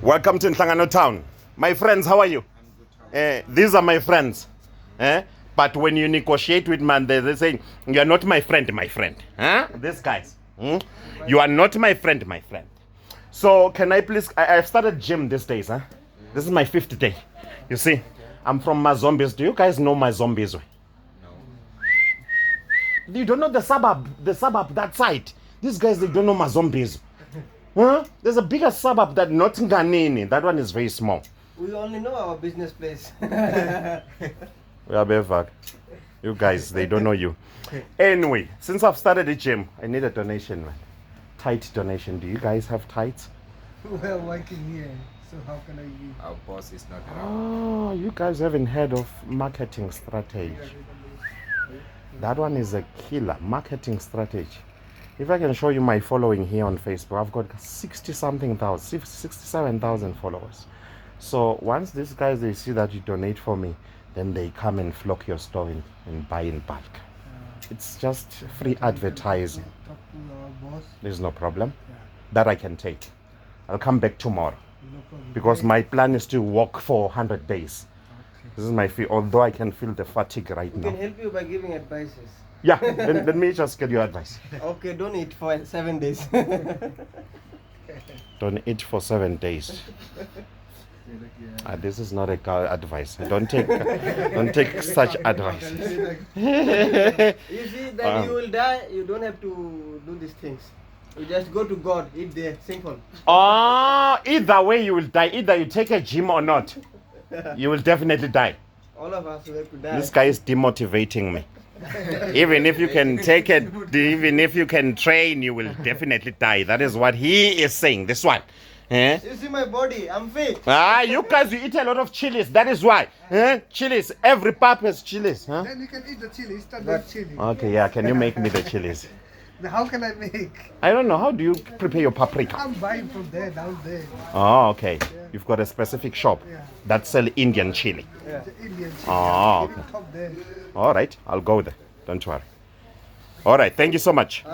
Welcome to Nhlangano Town. My friends, how are you? These are my friends. But when you negotiate with man, they're saying, you are not my friend, my friend. These guys. You are not my friend, my friend. So can I please, I've started gym these days. This is my 5th day. You see, I'm from Mazombies. Do you guys know Mazombies? No. You don't know the suburb that side. These guys, they don't know Mazombies. There's a bigger suburb that not Nganini. That one is very small. We only know our business place. We are back. You guys, they don't know you. Anyway, since I've started the gym, I need a donation, man. Tight donation. Do you guys have tights? We're working here, so how can I give? Our boss is not around. Oh, you guys haven't heard of marketing strategy. That one is a killer. Marketing strategy. If I can show you my following here on Facebook, I've got 67,000 followers. So once these guys, they see that you donate for me, then they come and flock your store and buy in bulk. It's just free advertising. Talk to our boss. There's no problem. That I can take. I'll come back tomorrow. No problem. Because my plan is to walk for 100 days. This is my feel, although I can feel the fatigue right We now. can help you by giving advices. Yeah, let me just get your advice. Okay, don't eat for 7 days. Don't eat for 7 days. This is not a advice. Don't take such advice. You see that you will die, you don't have to do these things. You just go to God, eat there, simple. Oh, either way you will die. Either you take a gym or not. You will definitely die. All of us will have to die. This guy is demotivating me. Even if you can take it, even if you can train, you will definitely die. That is what he is saying. This one. You see my body, I'm fit. You guys, you eat a lot of chilies. That is why. Chilies. Every pub has chilies. Then you can eat the chili, start with chili. Okay, yeah. Can you make me the chilies? Now how can I make? I don't know. How do you prepare your paprika? I'm buying from there, down there. Oh, okay. You've got a specific shop that sell Indian chili. The Indian chili. Oh, Even okay. top there. All right. I'll go there. Don't worry. All right. Thank you so much.